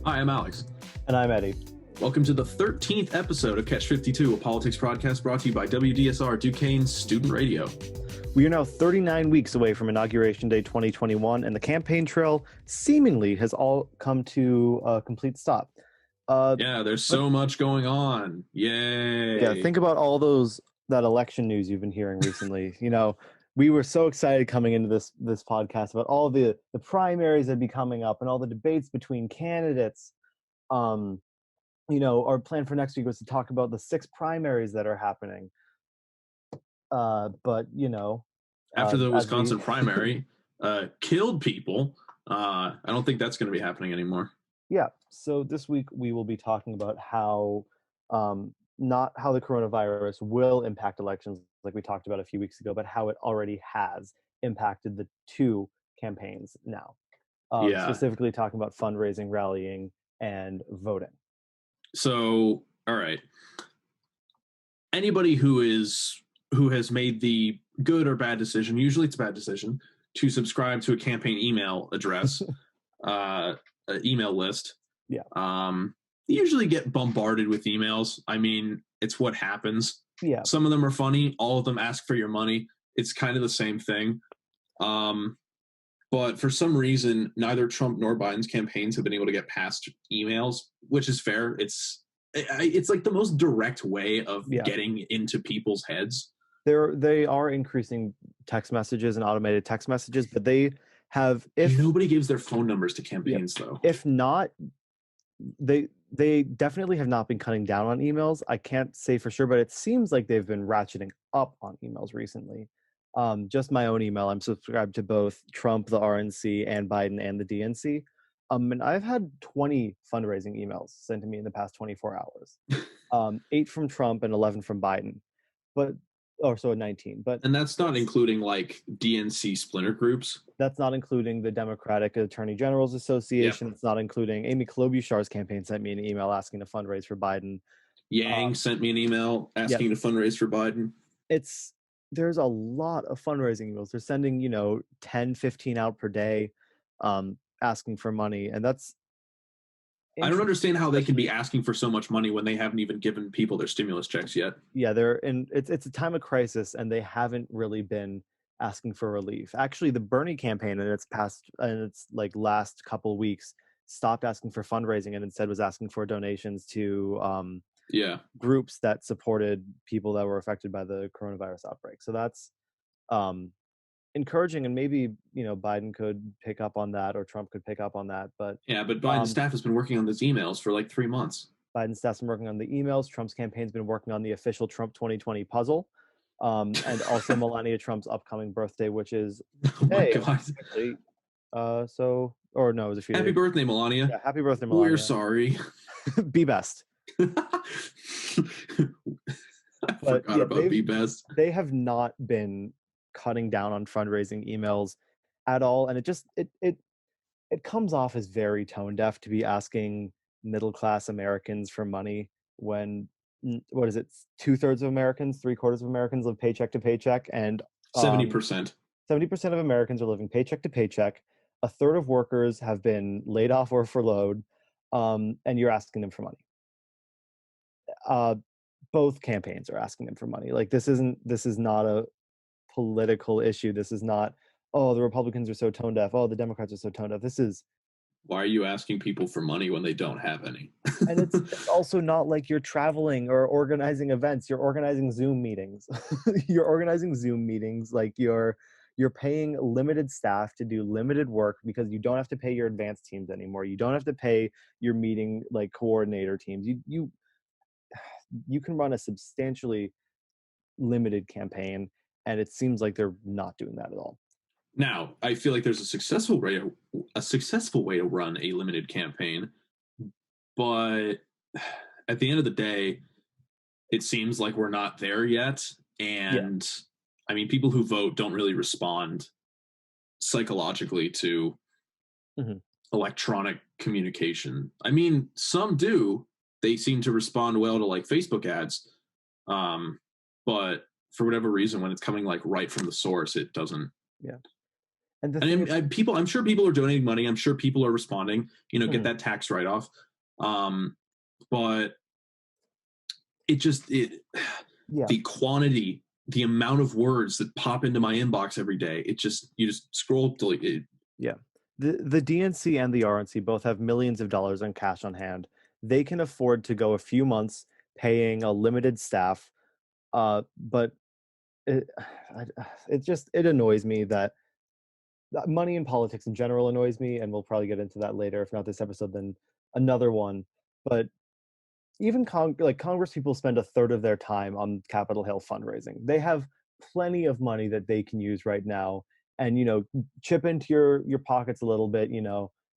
Hi, I'm Alex. And I'm Eddie. Welcome to the 13th episode of Catch 52, a politics broadcast brought to you by WDSR Duquesne Student Radio. We are now 39 weeks away from Inauguration Day 2021, and the campaign trail seemingly has all come to a complete stop. There's so much going on. Yay. Yeah, think about all that election news you've been hearing recently. We were so excited coming into this podcast about all the primaries that'd be coming up and all the debates between candidates. Our plan for next week was to talk about the 6 primaries that are happening. After the Wisconsin primary killed people, I don't think that's going to be happening anymore. Yeah. So this week we will be talking about how not how the coronavirus will impact elections like we talked about a few weeks ago, but how it already has impacted the 2 campaigns now. Specifically talking about fundraising, rallying, and voting. So, all right. Anybody who has made the good or bad decision, usually it's a bad decision, to subscribe to a campaign email address, email list. Yeah. You usually get bombarded with emails. I mean, it's what happens. Yeah. Some of them are funny. All of them ask for your money. It's kind of the same thing. But for some reason, neither Trump nor Biden's campaigns have been able to get past emails, which is fair. It's like the most direct way of getting into people's heads. They are increasing text messages and automated text messages, but they have nobody gives their phone numbers to campaigns though. If not, they definitely have not been cutting down on emails. I can't say for sure, but it seems like they've been ratcheting up on emails recently. Just my own email, I'm subscribed to both Trump, the RNC, and Biden and the DNC. And I've had 20 fundraising emails sent to me in the past 24 hours. 8 from Trump and 11 from Biden. So 19. And that's not including like DNC splinter groups. That's not including the Democratic Attorney Generals Association. Yep. It's not including Amy Klobuchar's campaign sent me an email asking to fundraise for Biden. Yang sent me an email asking to fundraise for Biden. There's a lot of fundraising emails. They're sending, 10, 15 out per day, asking for money. And that's... I don't understand how they can be asking for so much money when they haven't even given people their stimulus checks yet. Yeah, it's a time of crisis, and they haven't really been asking for relief. Actually, the Bernie campaign in its last couple of weeks stopped asking for fundraising and instead was asking for donations to groups that supported people that were affected by the coronavirus outbreak. So that's encouraging, and maybe Biden could pick up on that, or Trump could pick up on that. But Biden's staff has been working on these emails for like 3 months. Biden's staff's been working on the emails. Trump's campaign's been working on the official Trump 2020 puzzle, and also Melania Trump's upcoming birthday, which is today. Oh my God. Actually. It was a few Happy days. birthday, Melania. Yeah, happy birthday, Melania. We're sorry. Be best. I forgot about Be Best. They have not been cutting down on fundraising emails at all, and it comes off as very tone deaf to be asking middle class Americans for money when 2/3 of Americans, 3/4 of Americans live paycheck to paycheck, and 70% of Americans are living paycheck to paycheck. 1/3 of workers have been laid off or furloughed, and you're asking them for money. Both campaigns are asking them for money. Like, this is not a political issue. This is not, oh, the Republicans are so tone deaf, oh, the Democrats are so tone deaf. This is, why are you asking people for money when they don't have any? And it's also not like you're traveling or organizing events. You're organizing Zoom meetings. Like you're paying limited staff to do limited work because you don't have to pay your advanced teams anymore. You don't have to pay your meeting like coordinator teams. You can run a substantially limited campaign, and it seems like they're not doing that at all. Now, I feel like there's a successful way to run a limited campaign, but at the end of the day, it seems like we're not there yet. And I mean, people who vote don't really respond psychologically to electronic communication. I mean, some do. They seem to respond well to like Facebook ads. But for whatever reason, when it's coming like right from the source, it doesn't. Yeah. And the thing And is, I'm sure people are donating money. I'm sure people are responding. Get mhm, that tax write off. Um, but it just it yeah, the quantity, the amount of words that pop into my inbox every day. It just you just scroll delete it. yeah. The DNC and the RNC both have millions of dollars in cash on hand. They can afford to go a few months paying a limited staff. But it, it annoys me that money in politics in general annoys me, and we'll probably get into that later, if not this episode, then another one. But even Congress people spend a third of their time on Capitol Hill fundraising. They have plenty of money that they can use right now, and chip into your pockets a little bit.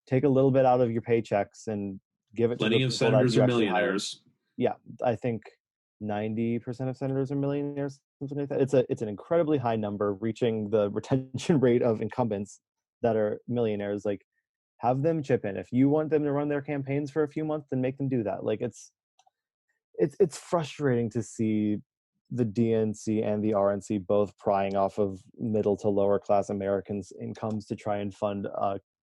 Take a little bit out of your paychecks and give it to the Plenty of people that senators you are actually hire. millionaires. Yeah, I think 90% of senators are millionaires, something like that. It's an incredibly high number, reaching the retention rate of incumbents that are millionaires. Like, have them chip in. If you want them to run their campaigns for a few months, then make them do that. Like, it's frustrating to see the DNC and the RNC both prying off of middle to lower class Americans' incomes to try and fund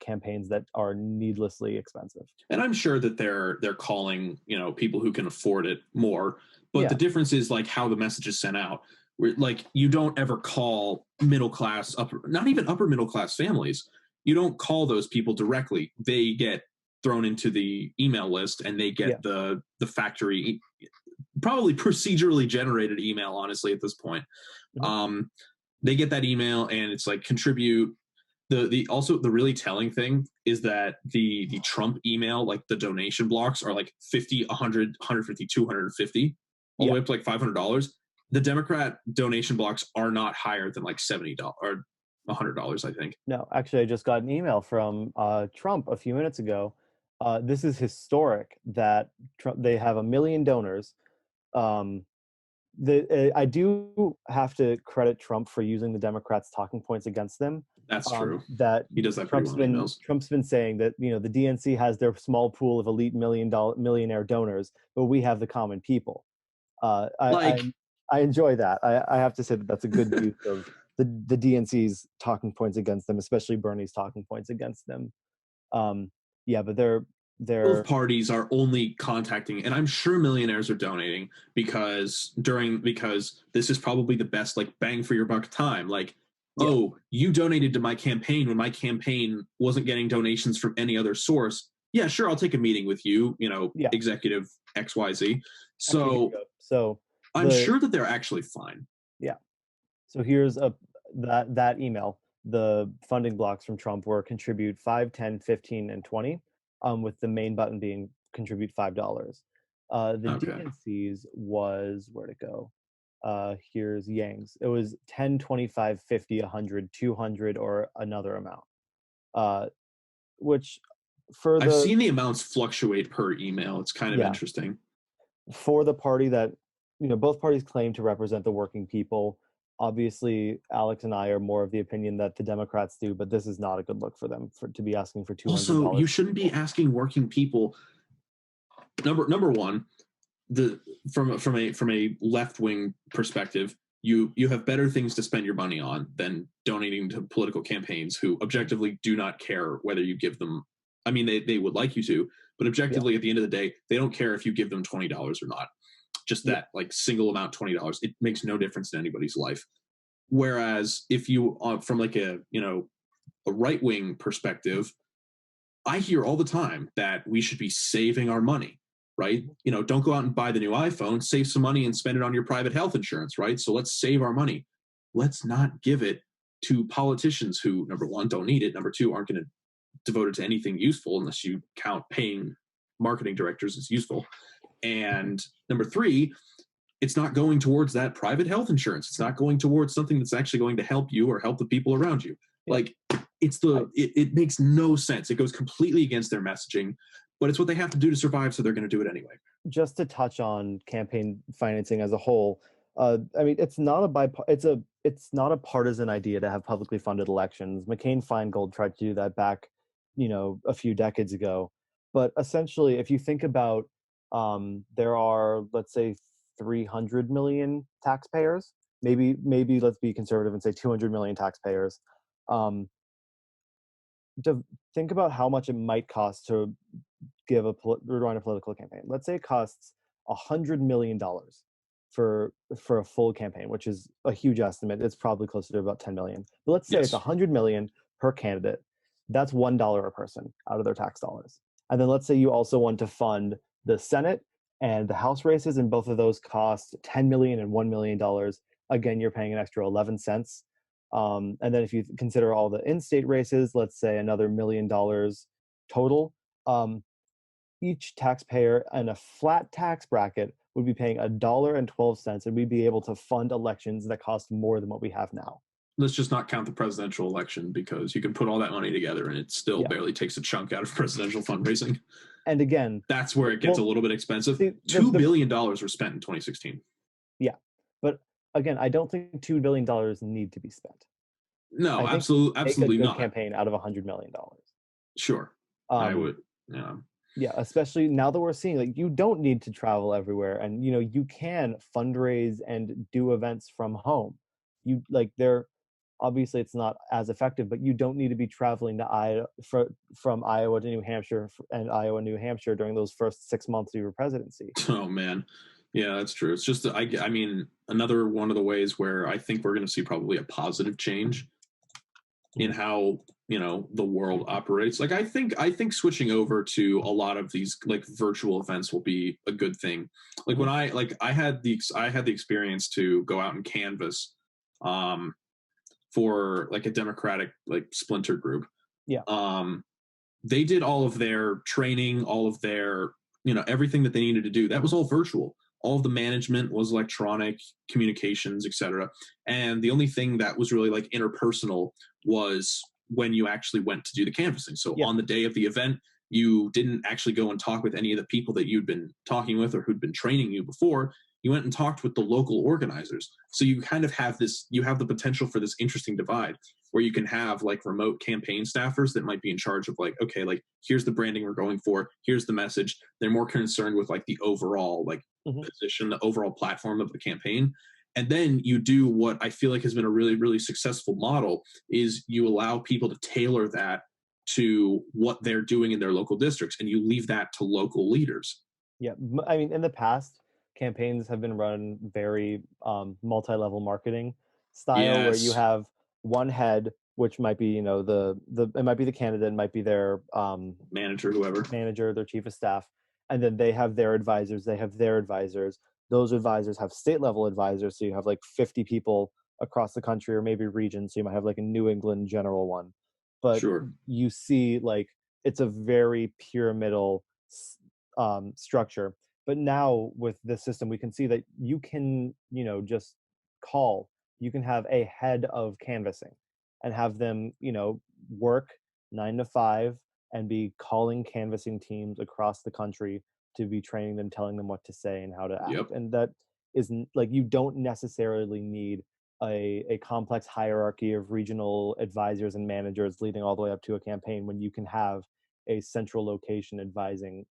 campaigns that are needlessly expensive. And I'm sure that they're calling people who can afford it more, but the Yeah, difference is like how the message is sent out. Where, like, you don't ever call middle class, upper, not even upper middle class families. You don't call those people directly. They get thrown into the email list, and they yeah, get the factory, probably procedurally generated email. Honestly, at this point, mhm, um, they get that email, and it's like contribute. The also the really telling thing is that the Trump email, like the donation blocks, are like 50, 100, 150, 250, all the yeah. way up to like $500. The Democrat donation blocks are not higher than like $70 or $100, I think. No, actually, I just got an email from Trump a few minutes ago. This is historic that they have 1 million donors. Um, I do have to credit Trump for using the Democrats' talking points against them. That's true. That He does that pretty Trump's well in been emails. Trump's been saying that the DNC has their small pool of elite millionaire donors, but we have the common people. Uh, I, I Like, I enjoy that. I have to say that that's a good use of the DNC's talking points against them, especially Bernie's talking points against them. Um, yeah, but both they're parties are only contacting, and I'm sure millionaires are donating because this is probably the best like bang for your buck time. Like, yeah, oh, you donated to my campaign when my campaign wasn't getting donations from any other source. Yeah, sure, I'll take a meeting with you, yeah. executive XYZ. Actually, here So you go. So I'm the sure that they're actually fine. yeah. So here's a that email. The funding blocks from Trump were contribute 5, 10, 15, and 20, with the main button being contribute $5. The Okay. DNC's was where'd it go? Here's Yang's. It was 10, 25, 50, 100, 200, or another amount. Uh, which for I've the seen the amounts fluctuate per email. It's kind of yeah, interesting. for the party that both parties claim to represent the working people. Obviously, Alex and I are more of the opinion that the Democrats do, but this is not a good look for them to be asking for Also, $200 you from shouldn't be people. asking working people. Number one, the from a left wing perspective, you have better things to spend your money on than donating to political campaigns who objectively do not care whether you give them. I mean, they would like you to, but Yeah, objectively, at the end of the day, they don't care if you give them $20 or not. Just yeah, that like single amount $20, it makes no difference in anybody's life. Whereas if you from like a right wing perspective, I hear all the time that we should be saving our money, right? mhm, Don't go out and buy the new iPhone, save some money and spend it on your private health insurance, right? So let's save our money. Let's not give it to politicians who, number one, don't need it. Number two, aren't going to devote it to anything useful unless you count paying marketing directors as useful. mhm, And number three, it's not going towards that private health insurance. It's not going towards something that's actually going to help you or help the people around you. yeah. Like, I, it makes no sense. It goes completely against their messaging, but it's what they have to do to survive, so they're going to do it anyway. just to touch on campaign financing as a whole, I mean, it's not a partisan idea to have publicly funded elections. McCain-Feingold tried to do that back, a few decades ago. But essentially, if you think about, there are, let's say, 300 million taxpayers. Maybe let's be conservative and say 200 million taxpayers. Um, to think about how much it might cost to run a political campaign. Let's say it costs $100 million for a full campaign, which is a huge estimate. It's probably closer to about 10 million. But let's say it's Yes. 100 million per candidate. That's $1 a person out of their tax dollars. And then let's say you also want to fund the Senate and the House races, and both of those cost 10 million and $1 million. Again, you're paying an extra 11 cents. And then if you consider all the in-state races, let's say another $1 million total. Each taxpayer in a flat tax bracket would be paying $1.12, and we'd be able to fund elections that cost more than what we have now. Let's just not count the presidential election, because you can put all that money together and it still barely takes a chunk out of presidential fundraising. And again, that's where it gets a little bit expensive. $2 billion were spent in 2016. Yeah. But again, I don't think $2 billion need to be spent. No, absolutely not. Campaign out of $100 million. Sure. I would. Yeah. Yeah, especially now that we're seeing, like, you don't need to travel everywhere, and you can fundraise and do events from home. Obviously it's not as effective, but you don't need to be traveling to from Iowa to New Hampshire and Iowa, New Hampshire during those first 6 months of your presidency. Oh man, yeah, that's true. It's just I mean, another one of the ways where I think we're going to see probably a positive change in how the world operates. Like I think switching over to a lot of these like virtual events will be a good thing. Like when I had the experience to go out and canvass for like a Democratic like splinter group. Yeah. They did all of their training, all of their everything that they needed to do. That was all virtual. All of the management was electronic, communications, etc. And the only thing that was really like interpersonal was when you actually went to do the canvassing. So on the day of the event, you didn't actually go and talk with any of the people that you'd been talking with or who'd been training you before. You went and talked with the local organizers. So you kind of have you have the potential for this interesting divide where you can have like remote campaign staffers that might be in charge of like, okay, like here's the branding we're going for. Here's the message. They're more concerned with like the overall like position, the overall platform of the campaign. And then you do what I feel like has been a really, really successful model is you allow people to tailor that to what they're doing in their local districts, and you leave that to local leaders. Yeah. I mean, in the past, campaigns have been run very multi-level marketing style, where you have one head, which might be, it might be the candidate, it might be their manager, their chief of staff. And then they have their advisors, those advisors have state level advisors. So you have like 50 people across the country or maybe regions. So you might have like a New England general one, but you see like it's a very pyramidal structure. But now with this system, we can see that you can, just you can have a head of canvassing and have them, work 9 to 5 and be calling canvassing teams across the country to be training them, telling them what to say and how to act. And that isn't like, you don't necessarily need a complex hierarchy of regional advisors and managers leading all the way up to a campaign when you can have a central location advising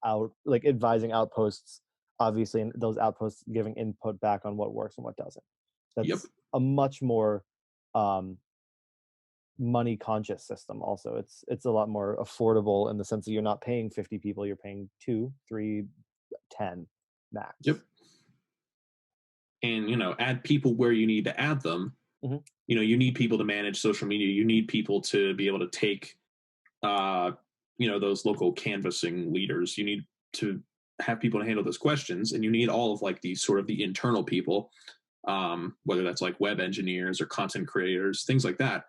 outposts, obviously, and those outposts giving input back on what works and what doesn't. That's a much more money conscious system. Also, it's a lot more affordable in the sense that you're not paying 50 people, you're paying 2, 3, 10 max. And add people where you need to add them. You need people to manage social media, you need people to be able to take those local canvassing leaders, you need to have people to handle those questions, and you need all of like these sort of the internal people, whether that's like web engineers or content creators, things like that.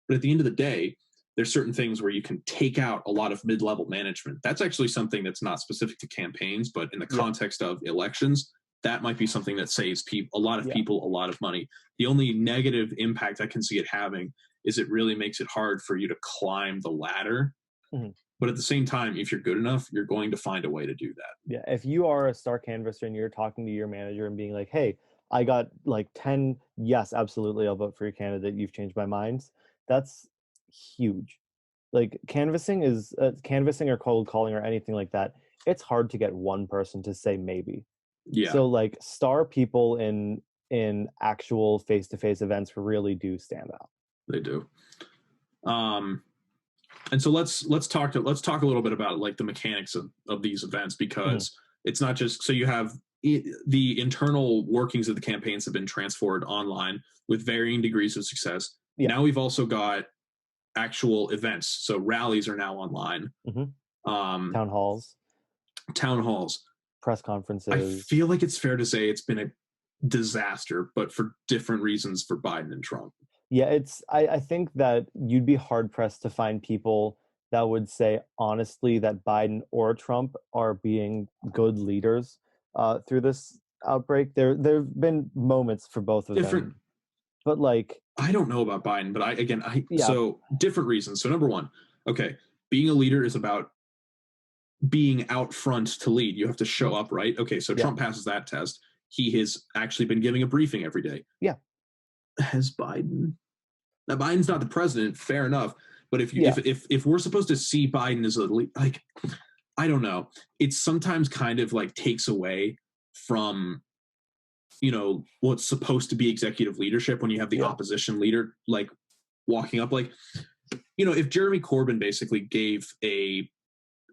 But at the end of the day, there's certain things where you can take out a lot of mid-level management. That's actually something that's not specific to campaigns, but in the context of elections, that might be something that saves a lot of people a lot of money. The only negative impact I can see it having is it really makes it hard for you to climb the ladder. But at the same time, if you're good enough, you're going to find a way to do that. Yeah, if you are a star canvasser and you're talking to your manager and being like, hey, I got like 10, yes, absolutely, I'll vote for your candidate, you've changed my mind. That's huge. Like canvassing or cold calling or anything like that, it's hard to get one person to say maybe. So like star people in actual face-to-face events really do stand out. They do. And so let's talk a little bit about like the mechanics of these events, Mhm. because it's not just so you have the internal workings of the campaigns have been transferred online with varying degrees of success. Yeah. Now we've also got actual events. So rallies are now online. Hmm. Um, Town halls, town halls. press I conferences. feel like it's fair to say it's been a disaster, but for different reasons for Biden and Trump. Yeah, I think that you'd be hard pressed to find people that would say honestly that Biden or Trump are being good leaders through this outbreak. There've been moments for both of them, Different. but like, I don't know about Biden, but I yeah, so different reasons. So number one, okay, being a leader is about being out front to lead. You have to show mhm, up, right? Okay, so yeah, Trump passes that test. He has actually been giving a briefing every day. yeah, Has Biden? Now Biden's not the president, fair enough. But if you yeah, if we're supposed to see Biden as a like, I don't know, it's sometimes kind of like takes away from what's supposed to be executive leadership when you have the yeah, opposition leader like walking up like if Jeremy Corbyn basically gave a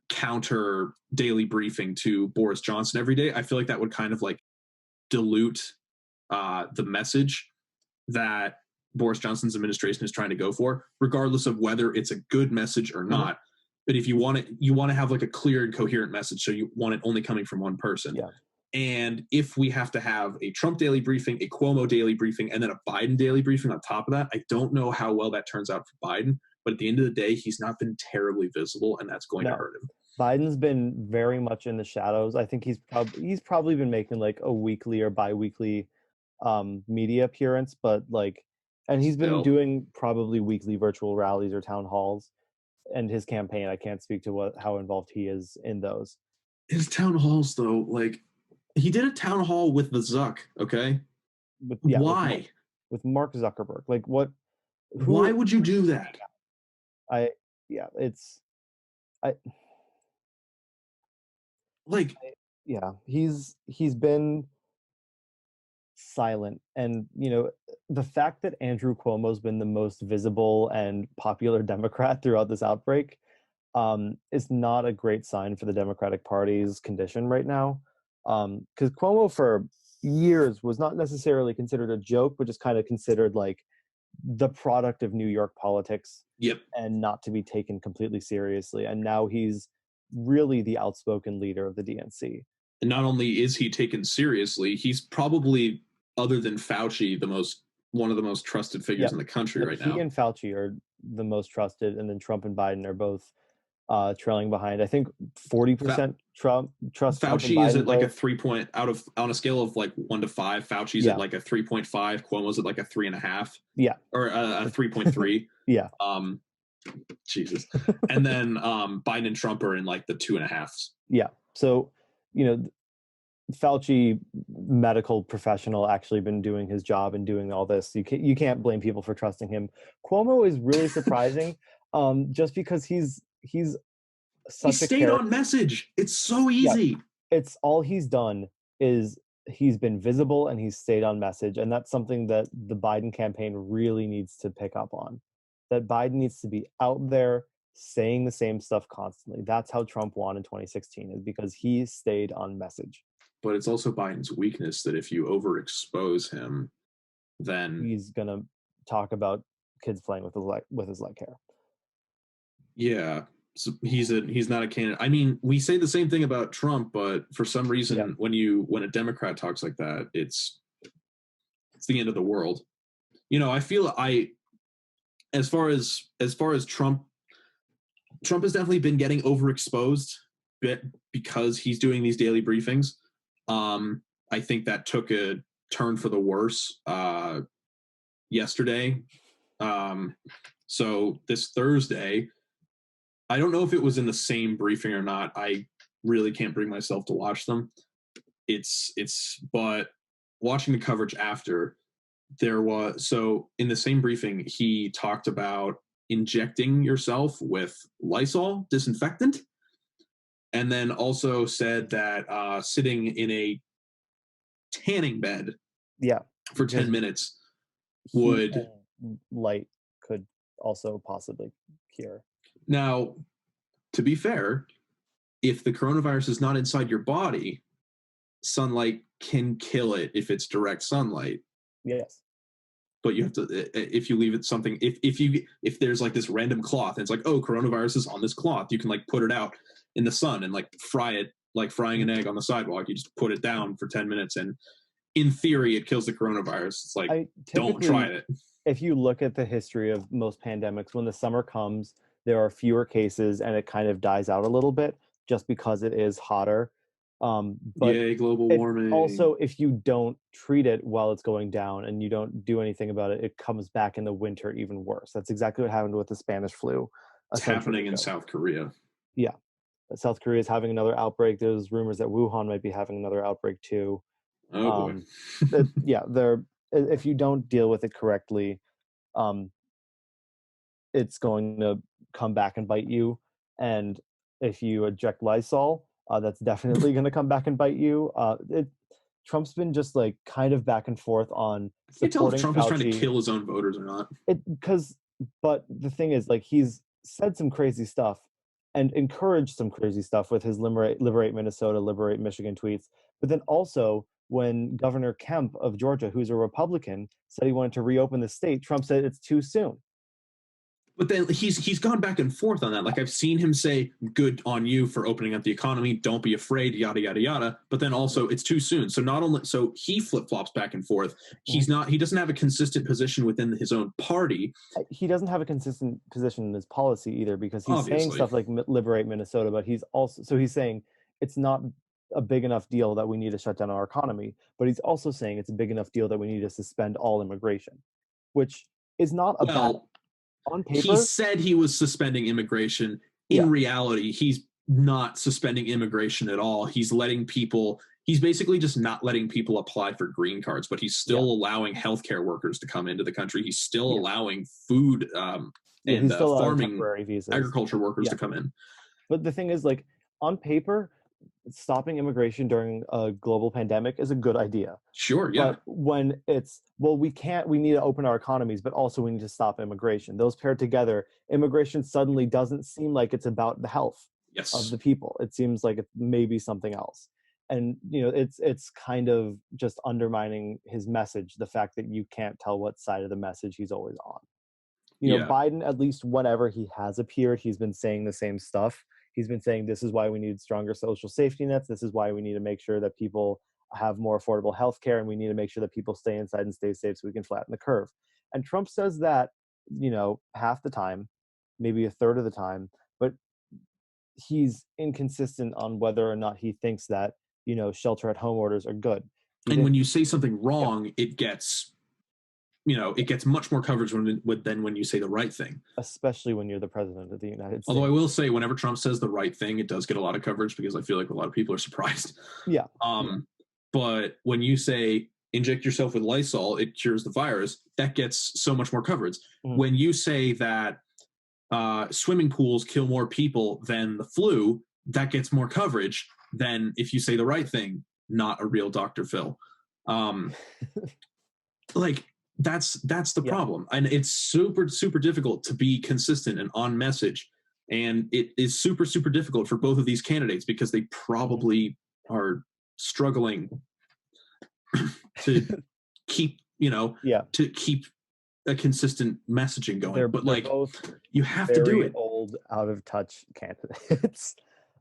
counter daily briefing to Boris Johnson every day, I feel like that would kind of like dilute the message that Boris Johnson's administration is trying to go for, regardless of whether it's a good message or mhm, not. But if you want it, you want to have like a clear and coherent message. So you want it only coming from one person. yeah. And if we have to have a Trump daily briefing, a Cuomo daily briefing, and then a Biden daily briefing on top of that, I don't know how well that turns out for Biden. But at the end of the day, he's not been terribly visible, and that's going to No, hurt him. Biden's been very much in the shadows. I think he's probably been making like a weekly or biweekly media appearance, but like, and he's been Still, doing probably weekly virtual rallies or town halls. And his campaign, I can't speak to how involved he is in those. his town halls, though, like he did a town hall with the Zuck. Okay, With yeah, why? with Mark Zuckerberg. Like what? Why Who? would you do that? I yeah, it's I Like, yeah. He's been silent, and the fact that Andrew Cuomo's been the most visible and popular Democrat throughout this outbreak is not a great sign for the Democratic Party's condition right now. Because Cuomo for years was not necessarily considered a joke, but just kind of considered like the product of New York politics yep. and not to be taken completely seriously. And now he's really the outspoken leader of the DNC. And not only is he taken seriously, he's probably, other than Fauci, the most one of the most trusted figures Yep. in the country Like right he now. and Fauci are the most trusted, and then Trump and Biden are both trailing behind. I think Fa- 40% trust Trump and Fauci is Biden at like a both. 3 point out of on a scale of like 1 to 5. Fauci's at Yeah, like a 3.5. Cuomo's at like a 3.5 yeah, or a 3.3. yeah, Um, Jesus, and then Biden and Trump are in like the 2.5s. yeah. So, you know, Fauci, medical professional, actually been doing his job and doing all this. You can't blame people for trusting him. Cuomo is really surprising, just because he's He such a stayed character. on message. It's so Yeah, easy. it's all he's done is he's been visible and he's stayed on message, and that's something that the Biden campaign really needs to pick up on. That Biden needs to be out there saying the same stuff constantly. That's how Trump won in 2016, is because he stayed on message. But it's also Biden's weakness that if you overexpose him, then He's gonna talk about kids playing with his leg hair. yeah, so he's not a candidate. I mean, we say the same thing about Trump, but for some Yeah, reason, when a Democrat talks like that, it's the end of the world. I feel as far as Trump has definitely been getting overexposed bit because he's doing these daily briefings. I think that took a turn for the worse yesterday. Um, so this Thursday, I don't know if it was in the same briefing or not. I really can't bring myself to watch them. But watching the coverage after, there was so in the same briefing he talked about injecting yourself with Lysol disinfectant, and then also said that sitting in a tanning bed yeah, for because 10 minutes heat would and light could. also possibly cure. Now, to be fair, if the coronavirus is not inside your body, sunlight can kill it if it's direct sunlight. Yes. But you have to, if you leave it something, if there's like this random cloth and it's like, oh, coronavirus is on this cloth, you can like put it out in the sun and like fry it like frying an egg on the sidewalk. You just put it down for 10 minutes and in theory it kills the coronavirus. It's like, don't try it. If you look at the history of most pandemics, when the summer comes, there are fewer cases and it kind of dies out a little bit just because it is hotter. But yay, global warming. Also, if you don't treat it while it's going down and you don't do anything about it, it comes back in the winter even worse. That's exactly what happened with the Spanish flu. It's happening in South Korea. Yeah. South Korea is having another outbreak. There's rumors that Wuhan might be having another outbreak too. Oh boy. Yeah, if you don't deal with it correctly, it's going to come back and bite you. And if you eject Lysol, that's definitely going to come back and bite you. Trump's been just like kind of back and forth on supporting. You tell if Trump Fauci. Is trying to kill his own voters or not. But the thing is, like, he's said some crazy stuff and encouraged some crazy stuff with his liberate Minnesota, liberate Michigan tweets. But then also when Governor Kemp of Georgia, who's a Republican, said he wanted to reopen the state, Trump said it's too soon. But then he's gone back and forth on that. Like I've seen him say, "Good on you for opening up the economy. Don't be afraid." Yada yada yada. But then also, it's too soon. So not only he flip flops back and forth. He doesn't have a consistent position within his own party. He doesn't have a consistent position in his policy either, because he's saying stuff like liberate Minnesota, but he's saying it's not a big enough deal that we need to shut down our economy. But he's also saying it's a big enough deal that we need to suspend all immigration, which is not about. On paper, he said he was suspending immigration. In reality, he's not suspending immigration at all. He's basically just not letting people apply for green cards, but he's still allowing healthcare workers to come into the country. He's still allowing food and farming agriculture workers to come in. But the thing is, like, on paper, stopping immigration during a global pandemic is a good idea. Sure, yeah. But when it's, we need to open our economies, but also we need to stop immigration. Those paired together, immigration suddenly doesn't seem like it's about the health of the people. It seems like it's maybe something else. And, it's kind of just undermining his message, the fact that you can't tell what side of the message he's always on. Biden, at least whenever he has appeared, he's been saying the same stuff. He's been saying this is why we need stronger social safety nets. This is why we need to make sure that people have more affordable health care, and we need to make sure that people stay inside and stay safe so we can flatten the curve. And Trump says that, half the time, maybe a third of the time, but he's inconsistent on whether or not he thinks that, shelter at home orders are good. And when you say something wrong, it gets much more coverage than when you say the right thing. Especially when you're the president of the United States. Although I will say, whenever Trump says the right thing, it does get a lot of coverage because I feel like a lot of people are surprised. Yeah. But when you say inject yourself with Lysol, it cures the virus, that gets so much more coverage. Mm-hmm. When you say that swimming pools kill more people than the flu, that gets more coverage than if you say the right thing, not a real Dr. Phil. That's the problem. And it's super, super difficult to be consistent and on message. And it is super, super difficult for both of these candidates because they probably are struggling to keep, to keep a consistent messaging going. They're both you have to do it. Old, out of touch candidates.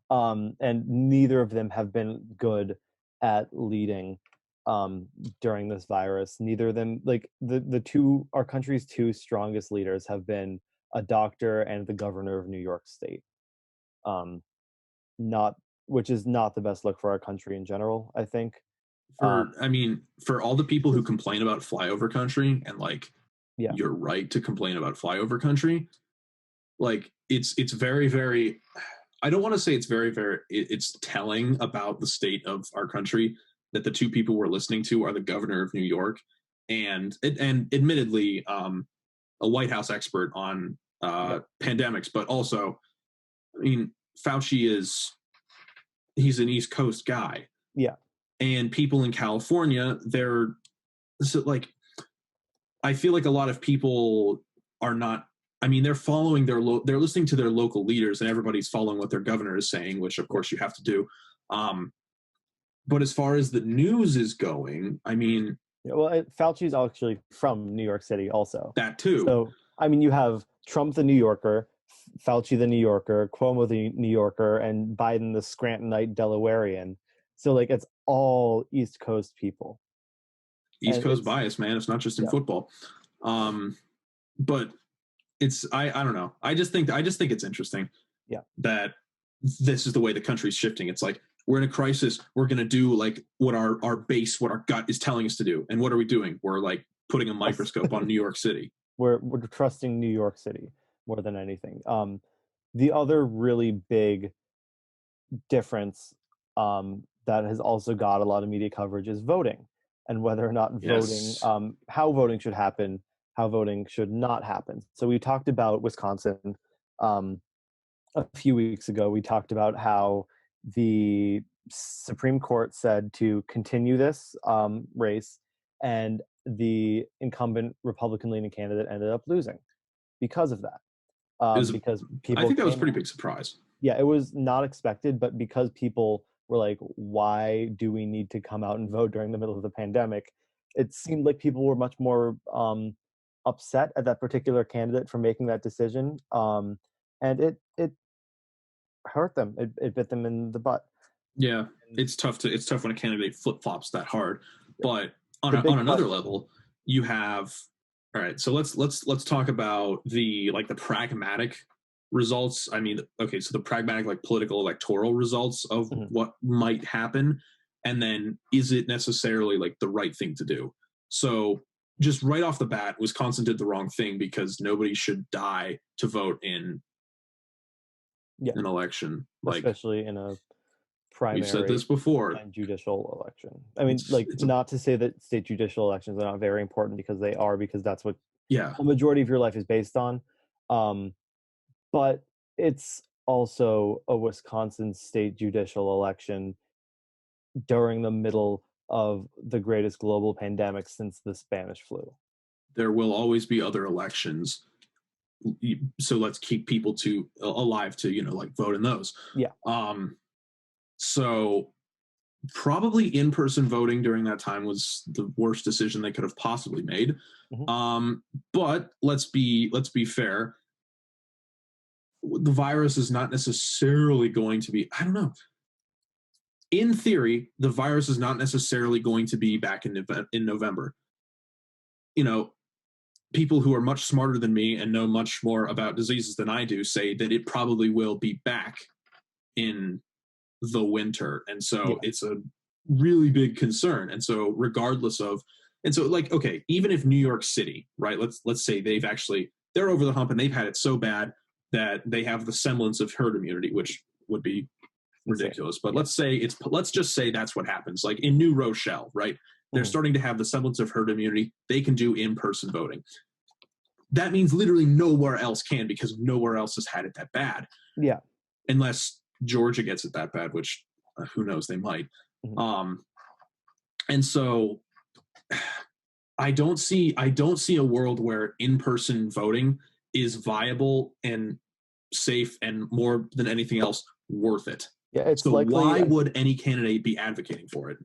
And neither of them have been good at leading during this virus. Neither of them, like our country's two strongest leaders have been a doctor and the governor of New York State. Which is not the best look for our country in general, I think. For all the people who complain about flyover country and you're right to complain about flyover country, it's very, very, I don't want to say it's very, very, it's telling about the state of our country that the two people we're listening to are the governor of New York and admittedly a White House expert on pandemics, but also, Fauci he's an East Coast guy. Yeah. And people in California, I feel like a lot of people are not, I mean, they're following they're listening to their local leaders, and everybody's following what their governor is saying, which of course you have to do. Um, but as far as the news is going, I mean, Yeah, well, Fauci's actually from New York City also. that too. So, I mean, you have Trump the New Yorker, Fauci the New Yorker, Cuomo the New Yorker, and Biden the Scrantonite Delawarean. So, like, it's all East Coast people. East And Coast it's, bias, man. It's not just in yeah, football. But it's I don't know. I just think it's interesting yeah. that this is the way the country's shifting. It's like we're in a crisis. We're gonna do like what our base, what our gut is telling us to do. And what are we doing? We're like putting a microscope on New York City. We're trusting New York City more than anything. The other really big difference that has also got a lot of media coverage is voting, and whether or not voting, Yes. how voting should happen, how voting should not happen. So we talked about Wisconsin um, a few weeks ago. We talked about how the Supreme Court said to continue this race, and the incumbent Republican-leaning candidate ended up losing because of that. It was Because I people think that was a came pretty out. big surprise. Yeah, it was not expected, but because people were like, why do we need to come out and vote during the middle of the pandemic? It seemed like people were much more upset at that particular candidate for making that decision. And it hurt them. It bit them in the butt. Yeah. And It's tough when a candidate flip flops that hard. But the on big another question, level, you have all right, so let's talk about the like the pragmatic results. I mean, okay, so the pragmatic like political electoral results of mhm, what might happen, and then is it necessarily like the right thing to do? So just right off the bat, Wisconsin did the wrong thing because nobody should die to vote in yeah, an election. Like especially in a we've said primary this before, and judicial election. I mean, like, it's a not to say that state judicial elections are not very important, because they are, because that's what yeah. a majority of your life is based on. Um, but it's also a Wisconsin state judicial election during the middle of the greatest global pandemic since the Spanish flu. There will always be other elections, so let's keep people to alive to like vote in those. Yeah. um so probably in-person voting during that time was the worst decision they could have possibly made. Mhm. But let's be fair, the virus is not necessarily going to be, I don't know, in theory the virus is not necessarily going to be back in November. you know People who are much smarter than me and know much more about diseases than I do say that it probably will be back in the winter. And so Yeah. it's a really big concern. And so regardless of and so like okay, even if New York City, right, let's say they're over the hump and they've had it so bad that they have the semblance of herd immunity, which would be Insane. ridiculous. But Yeah. let's just say that's what happens. Like in New Rochelle, right? They're Mhm. starting to have the semblance of herd immunity. They can do in-person voting. That means literally nowhere else can, because nowhere else has had it that bad, Yeah. unless Georgia gets it that bad, which who knows, they might. Mhm. And so I don't see a world where in-person voting is viable and safe and more than anything else worth it. Yeah. It's So likely, why would any candidate be advocating for it?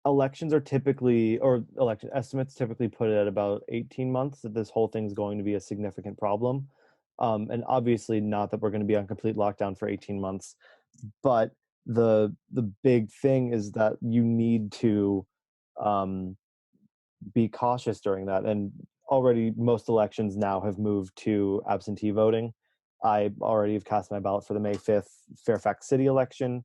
elections are typically, or election estimates typically put it at about 18 months that this whole thing's going to be a significant problem. And obviously, not that we're going to be on complete lockdown for 18 months, but the big thing is that you need to um, be cautious during that. And already most elections now have moved to absentee voting. I already have cast my ballot for the May 5th Fairfax City election.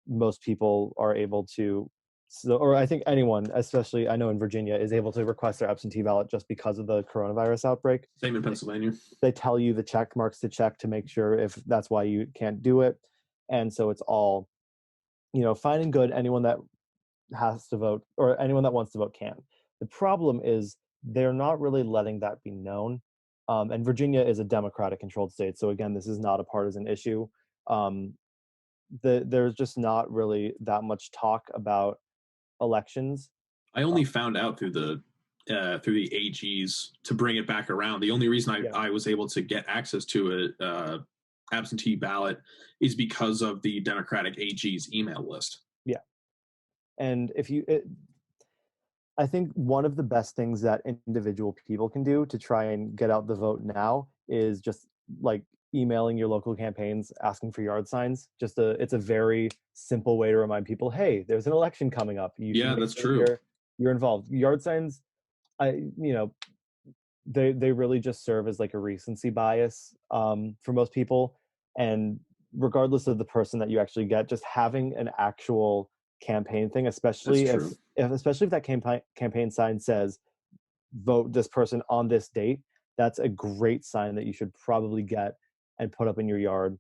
Most people are able to, so, or I think anyone, especially I know in Virginia, is able to request their absentee ballot just because of the coronavirus outbreak. Same in Pennsylvania. They tell you the check marks to check to make sure if that's why you can't do it. And so it's all, fine and good. Anyone that has to vote, or anyone that wants to vote, can. The problem is they're not really letting that be known. And Virginia is a Democratic controlled state. So again, this is not a partisan issue. Um, there's just not really that much talk about elections. I only found out through the through the AGs to bring it back around. The only reason Yeah. I was able to get access to a absentee ballot is because of the Democratic AG's email list. Yeah. And I think one of the best things that individual people can do to try and get out the vote now is just like emailing your local campaigns, asking for yard signs. It's a very simple way to remind people, hey, there's an election coming up. You should Yeah, make that's sure true. you're involved. Yard signs, they really just serve as like a recency bias for most people. And regardless of the person that you actually get, just having an actual campaign thing, That's especially true. if that campaign sign says vote this person on this date, that's a great sign that you should probably get and put up in your yard,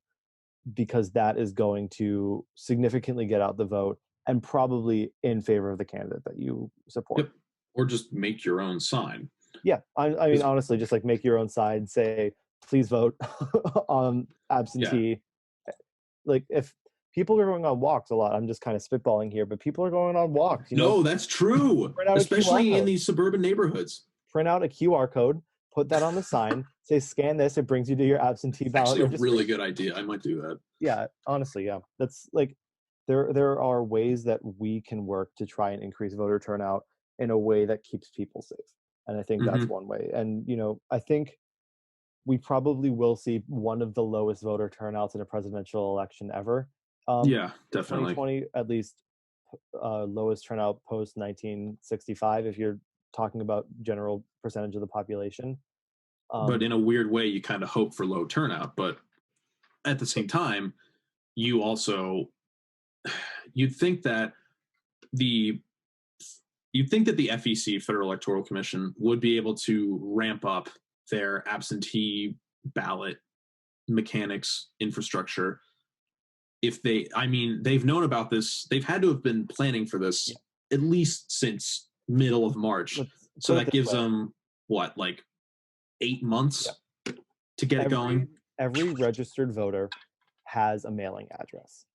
because that is going to significantly get out the vote and probably in favor of the candidate that you support. Yep. Or just make your own sign. Yeah, I mean, 'Cause- honestly, just like make your own side, say, please vote on yeah. absentee. Like, if people are going on walks a lot, I'm just kind of spitballing here, but people are going on walks, No, that's true. print out a QR Especially in code, these suburban neighborhoods. print out a QR code, put that on the sign, say, scan this, it brings you to your absentee ballot Actually, a registration. really good idea. I might do that. Yeah, honestly, yeah. That's like, there are ways that we can work to try and increase voter turnout in a way that keeps people safe. And I think that's Hmm. one way. And, I think we probably will see one of the lowest voter turnouts in a presidential election ever. Yeah, In definitely. 2020, at least, lowest turnout post 1965, if you're talking about general percentage of the population. But Um, in a weird way, you kind of hope for low turnout. But at the same time, you also you'd think that the the FEC, Federal Electoral Commission, would be able to ramp up their absentee ballot mechanics infrastructure if I mean, they've known about this, they've had to have been planning for this yeah, at least since middle of March. let's So put it that this gives way. them what, like 8 months Yeah. to get it Every going? every registered voter has a mailing address.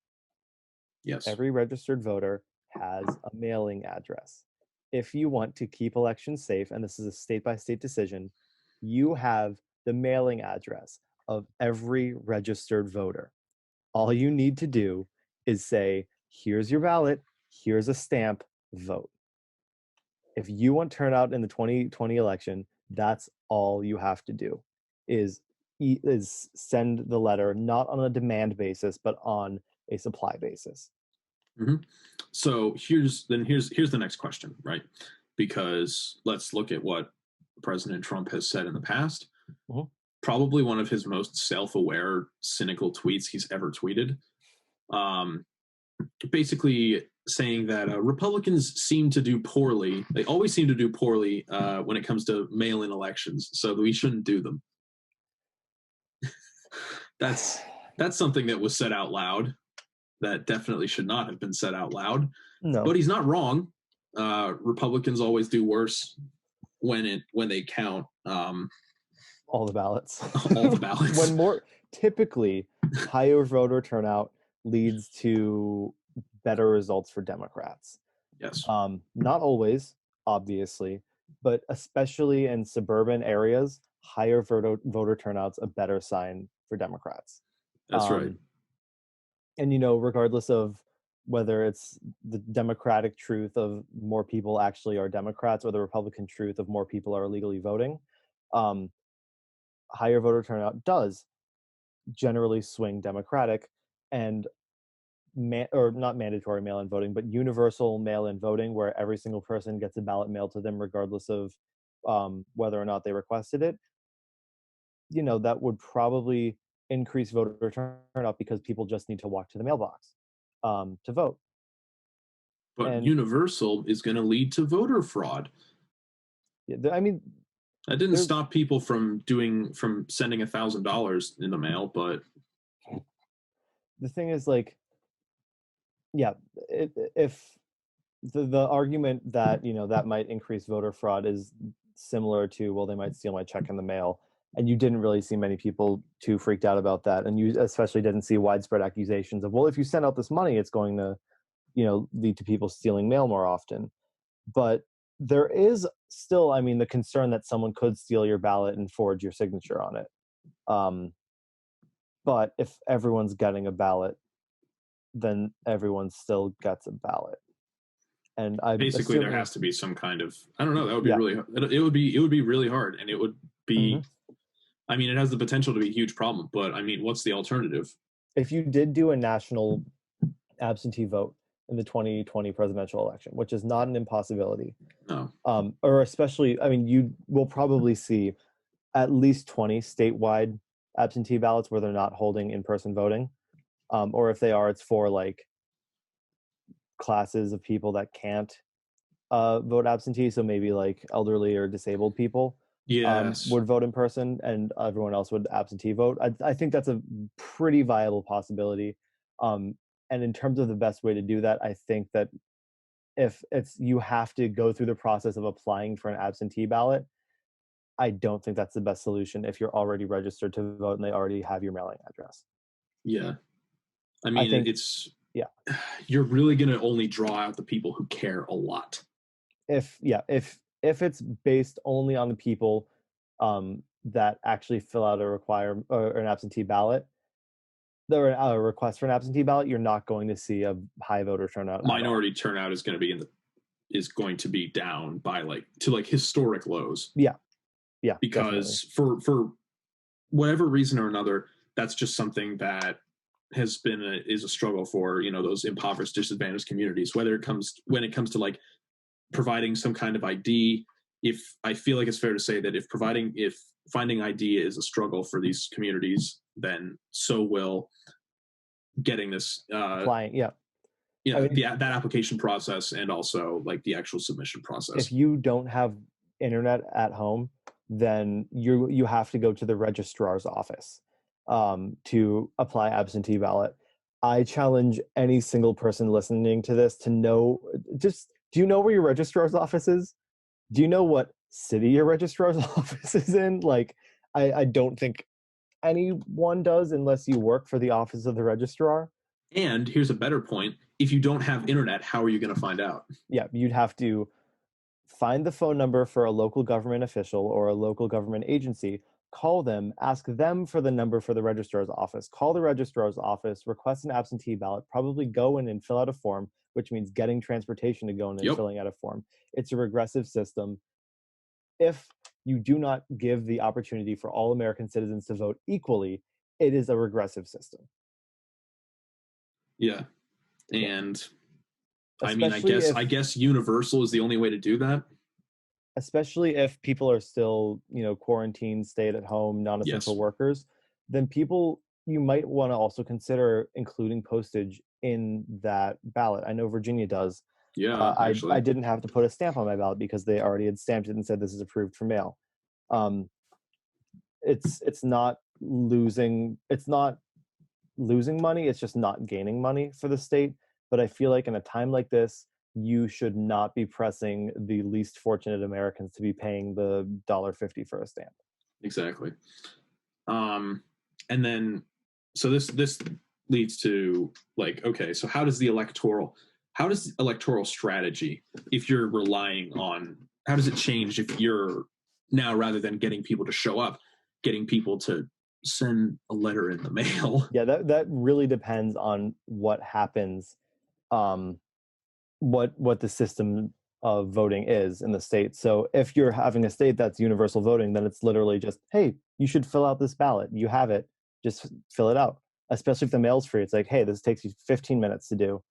Yes. Every registered voter has a mailing address. If you want to keep elections safe, and this is a state by state decision, you have the mailing address of every registered voter. All you need to do is say, here's your ballot, here's a stamp, vote. If you want turnout in the 2020 election, that's all you have to do is send the letter, not on a demand basis, but on a supply basis. Hmm. So here's the next question, right? Because let's look at what President Trump has said in the past. Mhm. Probably one of his most self-aware, cynical tweets he's ever tweeted. Um, Basically saying that Republicans seem to do poorly. They always seem to do poorly when it comes to mail-in elections, so we shouldn't do them. That's something that was said out loud. That definitely should not have been said out loud. No, But he's not wrong. Republicans always do worse when they count all the ballots. all the ballots. When more typically higher voter turnout leads to better results for Democrats. Yes, Not always, obviously, but especially in suburban areas, higher voter turnout's a better sign for Democrats. that's right. And regardless of whether it's the Democratic truth of more people actually are Democrats or the Republican truth of more people are illegally voting, um, higher voter turnout does generally swing Democratic. And or not mandatory mail-in voting, but universal mail-in voting, where every single person gets a ballot mailed to them, regardless of whether or not they requested it. That would probably increase voter turnout because people just need to walk to the mailbox to vote. But And universal is going to lead to voter fraud. I mean, That didn't there's stop people from sending $1,000 in the mail, but the thing is, like, yeah, if the argument that that might increase voter fraud is similar to, well, they might steal my check in the mail, and you didn't really see many people too freaked out about that, and you especially didn't see widespread accusations of, well, if you send out this money, it's going to lead to people stealing mail more often. But there is still, I mean, the concern that someone could steal your ballot and forge your signature on it. Um, but if everyone's getting a ballot, then everyone still gets a ballot. And I'm Basically, there assuming, has to be some kind of, I don't know, that would be yeah. really, it would be really hard, and it would Hmm. be, I mean, it has the potential to be a huge problem, but I mean, what's the alternative? If you did do a national absentee vote in the 2020 presidential election, which is not an impossibility, No. or especially, I mean, you will probably see at least 20 statewide absentee ballots where they're not holding in-person voting, or if they are, it's for like classes of people that can't vote absentee. So maybe like elderly or disabled people Yes. would vote in person, and everyone else would absentee vote. I think that's a pretty viable possibility. Um, and in terms of the best way to do that, I think that if it's you have to go through the process of applying for an absentee ballot, I don't think that's the best solution if you're already registered to vote and they already have your mailing address. Yeah. I I mean, think, it's, yeah, you're really going to only draw out the people who care a lot. if it's based only on the people that actually fill out a require or an absentee ballot, or a request for an absentee ballot, you're not going to see a high voter turnout at all. Minority turnout is going to be is going to be down by like historic lows, Yeah, yeah, definitely. because for whatever reason or another, that's just something that is a struggle for, those impoverished, disadvantaged communities. Whether when it comes to like providing some kind of ID, if I feel like it's fair to say that if finding ID is a struggle for these communities, then so will getting this, Applying, yeah. I mean, that application process, and also like the actual submission if process. you don't have internet at home, then you have to go to the registrar's office to apply absentee ballot. I challenge any single person listening to this to know, just, do you know where your registrar's office is? Do you know what city your registrar's office is in? Like, I don't think anyone does unless you work for the office of the registrar. And here's a better point: if you don't have internet, how are you going to find out? Yeah, you'd have to find the phone number for a local government official or a local government agency, call them, ask them for the number for the registrar's office, call the registrar's office, request an absentee ballot, probably go in and fill out a form, which means getting transportation to go in and Yep. filling out a form. It's a regressive system. If you do not give the opportunity for all American citizens to vote equally, it is a regressive system. Yeah. Yeah. And I mean, I Especially guess if I guess universal is the only way to do that. especially if people are still, quarantined, stayed at home, non-essential Yes. workers, then people, you might want to also consider including postage in that ballot. I know Virginia does. Yeah, I actually. didn't have to put a stamp on my ballot because they already had stamped it and said this is approved for mail. Um, it's not losing money, it's just not gaining money for the state. But I feel like in a time like this, you should not be pressing the least fortunate Americans to be paying the $1.50 for a stamp. Exactly. Um, and then, so this leads to like, okay, so how does electoral strategy, if you're relying on, how does it change if you're now, rather than getting people to show up, getting people to send a letter in the mail? Yeah, that really depends on what happens, um, what the system of voting is in the state. So if you're having a state that's universal voting, then it's literally just, hey, you should fill out this ballot. You have it, just fill it out. Especially if the mail's free, it's like, hey, this takes you 15 minutes to do.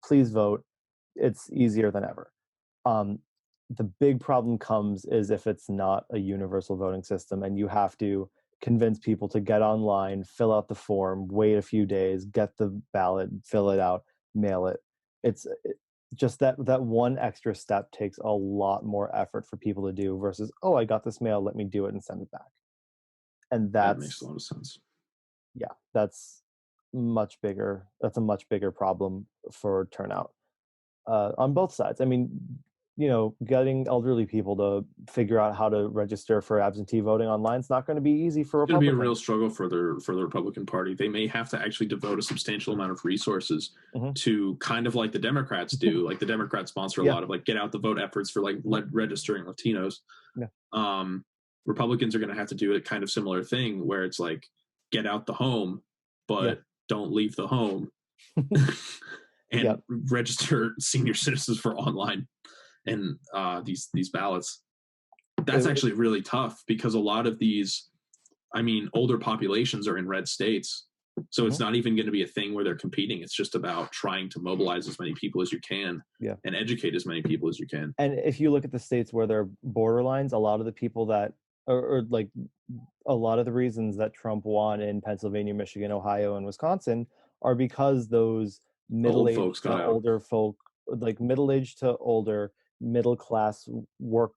Please vote. It's easier than ever. Um, the big problem comes is if it's not a universal voting system and you have to convince people to get online, fill out the form, wait a few days, get the ballot, fill it out, mail it. It's just that one extra step takes a lot more effort for people to do versus, oh, I got this mail, let me do it and send it back. And That makes a that's, lot of sense. yeah, that's much bigger. That's a much bigger problem for turnout on both sides. I mean, getting elderly people to figure out how to register for absentee voting online is not going to be easy for Going to be a real Republicans. struggle for the Republican Party. They may have to actually devote a substantial amount of resources Hmm. to kind of like the Democrats do. Like the Democrats sponsor a Yeah. lot of like get out the vote efforts for like registering Latinos. Yeah. Republicans are going to have to do a kind of similar thing where it's like get out the home, but Yeah. don't leave the home, and Yep. register senior citizens for online and these ballots. That's actually really tough because a lot of these, I mean, older populations are in red states. So it's not even going to be a thing where they're competing. It's just about trying to mobilize as many people as you can and educate as many people as you can. And if you look at the states where they're borderlines, a lot of the people that, or like a lot of the reasons that Trump won in Pennsylvania, Michigan, Ohio, and Wisconsin are because those Old folks middle-aged to got out. older folk, like middle-aged to older, middle class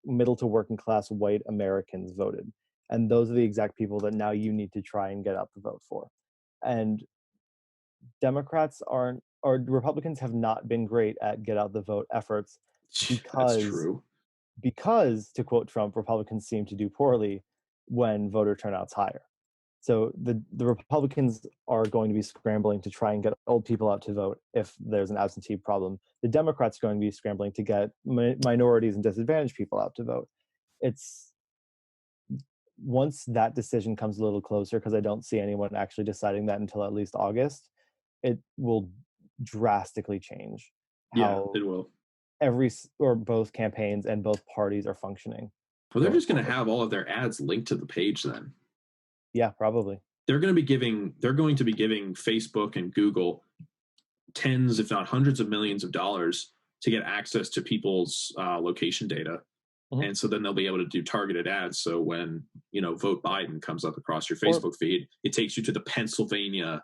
middle to working class white Americans voted. And those are the exact people that now you need to try and get out the vote for. And Democrats aren't, or Republicans have not been great at get out the vote efforts That's because true. to quote Trump, Republicans seem to do poorly when voter turnout's higher. So the Republicans are going to be scrambling to try and get old people out to vote if there's an absentee problem. The Democrats are going to be scrambling to get minorities and disadvantaged people out to vote. It's once that decision comes a little closer, because I don't see anyone actually deciding that until at least August, it will drastically change how it will. every or both campaigns and both parties are functioning. Well, they're just going to have all of their ads linked to the page then. Yeah, probably. They're going to be giving Facebook and Google tens, if not hundreds of millions of dollars to get access to people's location data. And so then they'll be able to do targeted ads. So when, Vote Biden comes up across your Facebook feed, it takes you to the Pennsylvania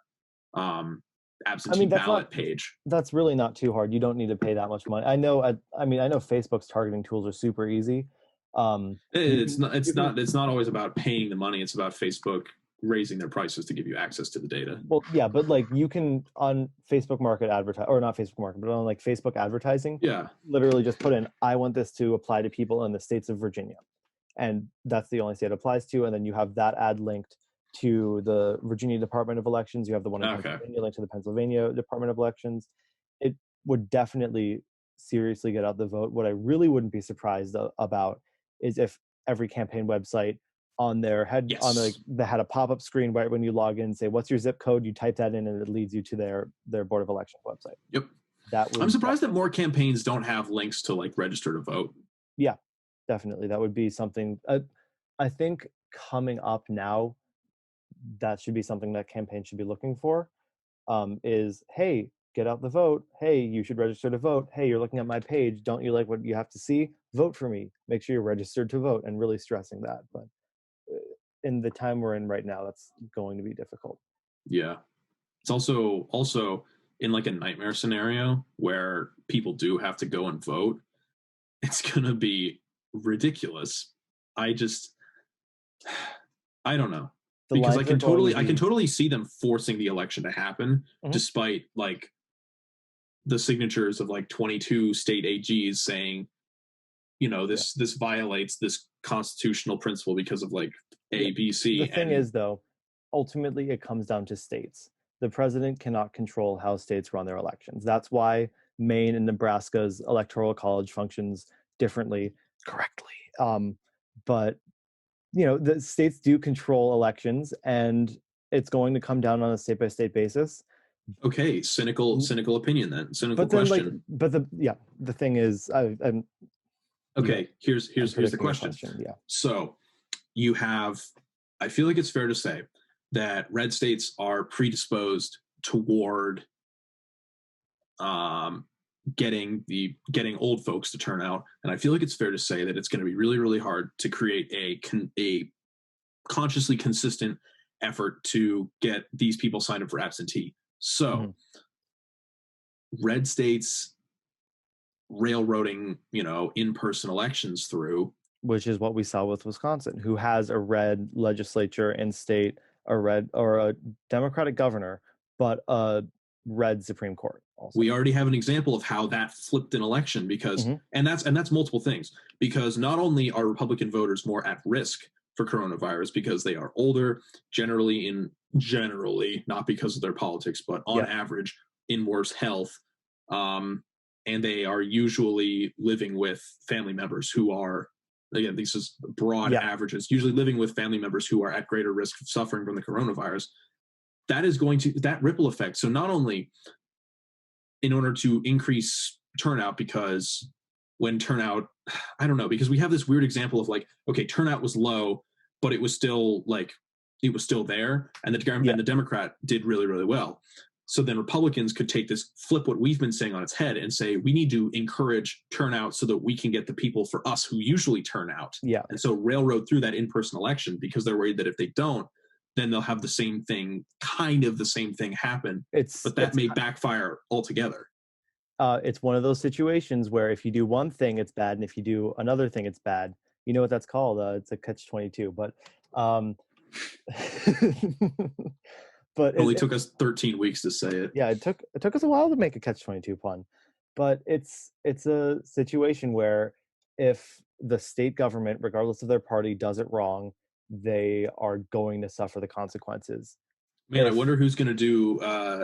absentee ballot page. That's really not too hard. You don't need to pay that much money. I know Facebook's targeting tools are super easy. It's not always about paying the money. It's about Facebook raising their prices to give you access to the data. Well, yeah, but like you can on Facebook Market advertise, or not Facebook Market, but on like Facebook advertising, literally just put in, I want this to apply to people in the states of Virginia. And that's the only state it applies to. And then you have that ad linked to the Virginia Department of Elections. You have the one in Pennsylvania linked to the Pennsylvania Department of Elections. It would definitely seriously get out the vote. What I really wouldn't be surprised about is if every campaign website on their head they had a pop-up screen right when you log in and say, what's your zip code? You type that in and it leads you to their Board of Elections website. Yep. I'm surprised that more campaigns don't have links to like register to vote. Yeah, definitely. That would be something I think coming up now, that should be something that campaigns should be looking for, is, hey, get out the vote. Hey, you should register to vote. Hey, you're looking at my page. Don't you like what you have to see? Vote for me. Make sure you're registered to vote, and really stressing that. But in the time we're in right now, that's going to be difficult. Yeah. It's also in like a nightmare scenario where people do have to go and vote. It's going to be ridiculous. I don't know. Because I can totally see them forcing the election to happen despite like the signatures of like 22 state AGs saying, this violates this constitutional principle because of like A, B, C. The thing is, though, ultimately it comes down to states. The president cannot control how states run their elections. That's why Maine and Nebraska's electoral college functions differently, correctly. But the states do control elections, and it's going to come down on a state-by-state basis. Okay, cynical opinion then. Cynical question. The thing is, here's the question. Yeah. So you have, I feel like it's fair to say that red states are predisposed toward getting old folks to turn out, and I feel like it's fair to say that it's going to be really, really hard to create a consciously consistent effort to get these people signed up for absentee. So red states railroading, in-person elections through, which is what we saw with Wisconsin, who has a red legislature and state, a red or a Democratic governor, but a red Supreme Court also. We already have an example of how that flipped an election because, and that's multiple things, because not only are Republican voters more at risk for coronavirus because they are older, generally, not because of their politics, but on average in worse health. And they are usually living with family members who are, again, these is broad averages, usually living with family members who are at greater risk of suffering from the coronavirus. That is going to, that ripple effect. So not only in order to increase turnout, because when turnout, I don't know, because we have this weird example of like, okay, turnout was low, but it was still like, it was still there. And the Democrat did really, really well. So then Republicans could take this, flip what we've been saying on its head and say, we need to encourage turnout so that we can get the people for us who usually turn out. Yeah. And so railroad through that in-person election because they're worried that if they don't, then they'll have the same thing, kind of the same thing happen. But that may backfire altogether. It's one of those situations where if you do one thing, it's bad. And if you do another thing, it's bad. You know what that's called? It's a catch-22. But but it only took us 13 weeks to say it. Yeah, it took us a while to make a catch-22 pun. But it's a situation where if the state government, regardless of their party, does it wrong, they are going to suffer the consequences. Man, I wonder who's going to do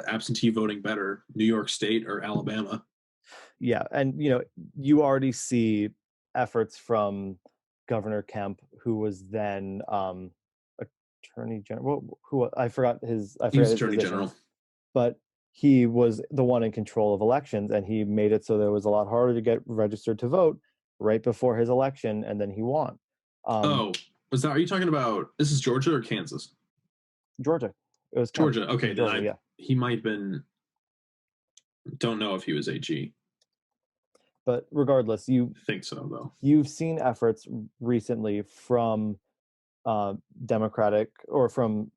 absentee voting better, New York State or Alabama? Yeah, and you already see efforts from Governor Kemp, who was then Attorney General. Who I forgot his. He was Attorney General, but he was the one in control of elections, and he made it so that it was a lot harder to get registered to vote right before his election, and then he won. Are you talking about, this is Georgia or Kansas? Georgia. It was Georgia. Okay, Georgia, he might have been. Don't know if he was AG. But regardless, I think so though. You've seen efforts recently from Democratic or from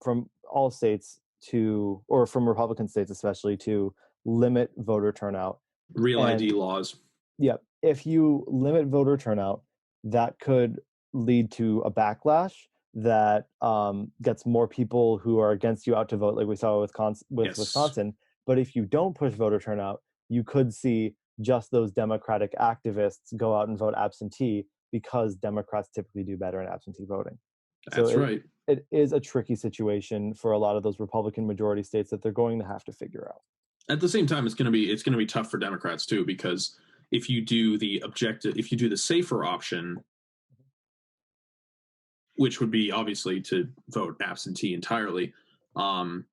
all states or from Republican states especially, to limit voter turnout. Real ID laws. Yeah, if you limit voter turnout, that could lead to a backlash that gets more people who are against you out to vote, like we saw with Wisconsin. But if you don't push voter turnout, you could see just those Democratic activists go out and vote absentee, because Democrats typically do better in absentee voting. That's right. It is a tricky situation for a lot of those Republican majority states that they're going to have to figure out. At the same time, it's going to be tough for Democrats too, because if you do the safer option, which would be obviously to vote absentee entirely, then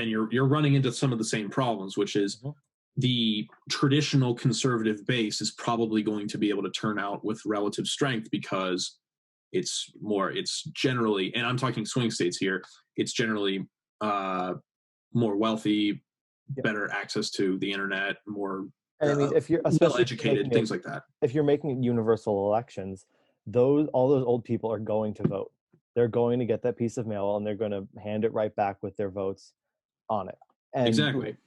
you're running into some of the same problems, which is the traditional conservative base is probably going to be able to turn out with relative strength because it's generally, and I'm talking swing states here, it's generally more wealthy, better access to the internet, more if you're well educated, things like that. If you're making it universal elections, all those old people are going to vote. They're going to get that piece of mail and they're going to hand it right back with their votes on it. And exactly.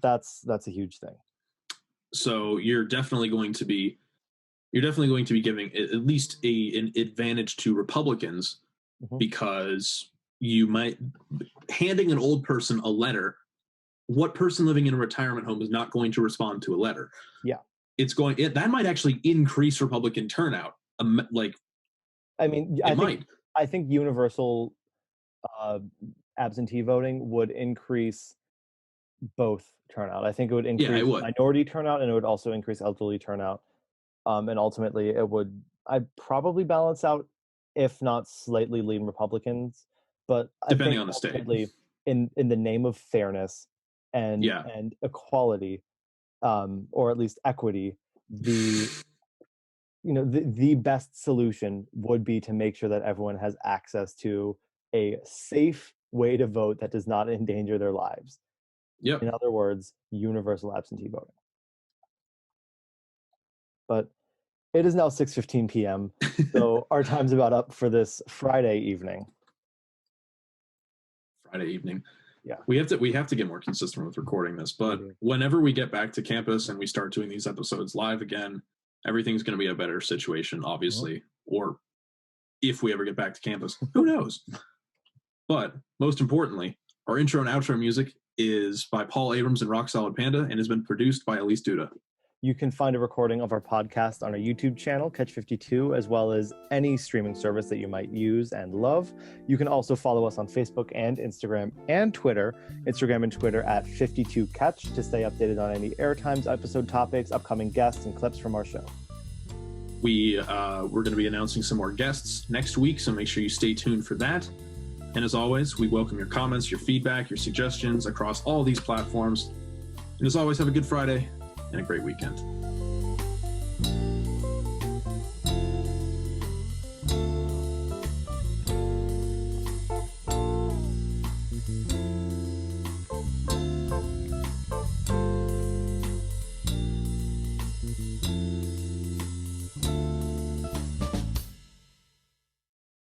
That's a huge thing. So you're definitely going to be giving at least an advantage to Republicans, because you might, handing an old person a letter, what person living in a retirement home is not going to respond to a letter? Yeah. That might actually increase Republican turnout. I think universal absentee voting would increase both turnout. I think it would increase minority turnout, and it would also increase elderly turnout. And ultimately, I'd probably balance out, if not slightly lean Republicans. But depending on the state, in the name of fairness and equality, or at least equity, the best solution would be to make sure that everyone has access to a safe way to vote that does not endanger their lives. Yep. In other words, universal absentee voting. But it is now 6:15 p.m., so our time's about up for this Friday evening. Yeah. We have to get more consistent with recording this, but whenever we get back to campus and we start doing these episodes live again, everything's going to be a better situation, obviously. Or if we ever get back to campus, who knows? But most importantly, our intro and outro music is by Paul Abrams and Rock Solid Panda and has been produced by Elise Duda. You can find a recording of our podcast on our YouTube channel, Catch 52, as well as any streaming service that you might use and love. You can also follow us on Facebook and Instagram and Twitter. Instagram and Twitter at 52catch to stay updated on any airtimes, episode topics, upcoming guests, and clips from our show. We're going to be announcing some more guests next week, so make sure you stay tuned for that. And as always, we welcome your comments, your feedback, your suggestions across all these platforms. And as always, have a good Friday and a great weekend.